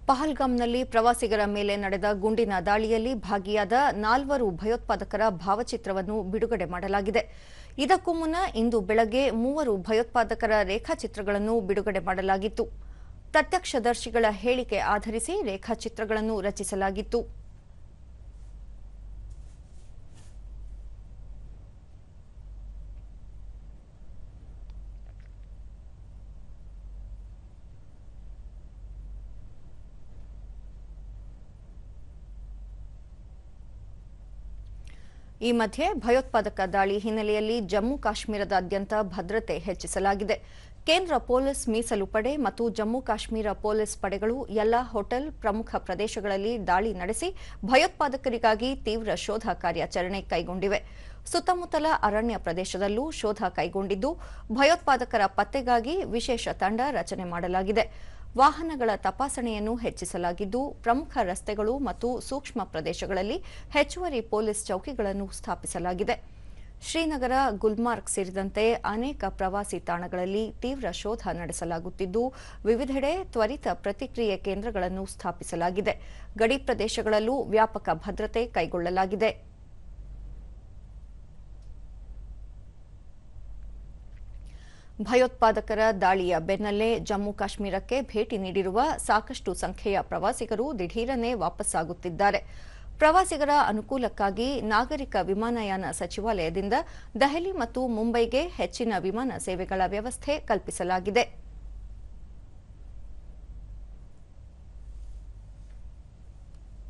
ಪಹಲ್ಗಾಮ್ನಲ್ಲಿ ಪ್ರವಾಸಿಗರ ಮೇಲೆ ನಡೆದ ಗುಂಡಿನ ದಾಳಿಯಲ್ಲಿ ಭಾಗಿಯಾದ 4 ಭಯೋತ್ಪಾದಕರ ಭಾವಚಿತ್ರವನ್ನು ಬಿಡುಗಡೆ ಮಾಡಲಾಗಿದೆ. ಇದಕ್ಕೂ ಮುನ್ನ ಇಂದು ಬೆಳಗ್ಗೆ 3 ಭಯೋತ್ಪಾದಕರ ರೇಖಾಚಿತ್ರಗಳನ್ನು ಬಿಡುಗಡೆ ಮಾಡಲಾಗಿತ್ತು. ಪ್ರತ್ಯಕ್ಷದರ್ಶಿಗಳ ಹೇಳಿಕೆ ಆಧರಿಸಿ ರೇಖಾಚಿತ್ರಗಳನ್ನು ರಚಿಸಲಾಗಿತ್ತು. ಈ ಮಧ್ಯೆ ಭಯೋತ್ಪಾದಕ ದಾಳಿ ಹಿನ್ನೆಲೆಯಲ್ಲಿ ಜಮ್ಮು ಕಾಶ್ಮೀರದಾದ್ಯಂತ ಭದ್ರತೆ ಹೆಚ್ಚಿಸಲಾಗಿದೆ. ಕೇಂದ್ರ ಪೊಲೀಸ್ ಮೀಸಲು ಪಡೆ ಮತ್ತು ಜಮ್ಮು ಕಾಶ್ಮೀರ ಪೊಲೀಸ್ ಪಡೆಗಳು ಎಲ್ಲಾ ಹೋಟೆಲ್ ಪ್ರಮುಖ ಪ್ರದೇಶಗಳಲ್ಲಿ ದಾಳಿ ನಡೆಸಿ ಭಯೋತ್ಪಾದಕರಿಗಾಗಿ ತೀವ್ರ ಶೋಧ ಕಾರ್ಯಾಚರಣೆ ಕೈಗೊಂಡಿವೆ. ಸುತ್ತಮುತ್ತಲ ಅರಣ್ಯ ಪ್ರದೇಶದಲ್ಲೂ ಶೋಧ ಕೈಗೊಂಡಿದ್ದು ಭಯೋತ್ಪಾದಕರ ಪತ್ತೆಗಾಗಿ ವಿಶೇಷ ತಂಡ ರಚನೆ ಮಾಡಲಾಗಿದೆ. ವಾಹನಗಳ ತಪಾಸಣೆಯನ್ನು ಹೆಚ್ಚಿಸಲಾಗಿದ್ದು ಪ್ರಮುಖ ರಸ್ತೆಗಳು ಮತ್ತು ಸೂಕ್ಷ್ಮ ಪ್ರದೇಶಗಳಲ್ಲಿ ಹೆಚ್ಚುವರಿ ಪೊಲೀಸ್ ಚೌಕಿಗಳನ್ನು ಸ್ಥಾಪಿಸಲಾಗಿದೆ. ಶ್ರೀನಗರ, ಗುಲ್ಮಾರ್ಗ್ ಸೇರಿದಂತೆ ಅನೇಕ ಪ್ರವಾಸಿ ತಾಣಗಳಲ್ಲಿ ತೀವ್ರ ಶೋಧ ನಡೆಸಲಾಗುತ್ತಿದ್ದು ವಿವಿಧೆಡೆ ತ್ವರಿತ ಪ್ರತಿಕ್ರಿಯೆ ಕೇಂದ್ರಗಳನ್ನು ಸ್ಥಾಪಿಸಲಾಗಿದೆ. ಗಡಿ ಪ್ರದೇಶಗಳಲ್ಲೂ ವ್ಯಾಪಕ ಭದ್ರತೆ ಕೈಗೊಳ್ಳಲಾಗಿದೆ. ಭಯೋತ್ಪಾದಕರ ದಾಳಿಯ ಬೆನ್ನಲ್ಲೇ ಜಮ್ಮು ಕಾಶ್ಮೀರಕ್ಕೆ ಭೇಟಿ ನೀಡಿರುವ ಸಾಕಷ್ಟು ಸಂಖ್ಯೆಯ ಪ್ರವಾಸಿಗರು ದಿಢೀರನೆ ವಾಪಸ್ಸಾಗುತ್ತಿದ್ದಾರೆ. ಪ್ರವಾಸಿಗರ ಅನುಕೂಲಕ್ಕಾಗಿ ನಾಗರಿಕ ವಿಮಾನಯಾನ ಸಚಿವಾಲಯದಿಂದ ದೆಹಲಿ ಮತ್ತು ಮುಂಬೈಗೆ ಹೆಚ್ಚಿನ ವಿಮಾನ ಸೇವೆಗಳ ವ್ಯವಸ್ಥೆ ಕಲ್ಪಿಸಲಾಗಿದೆ.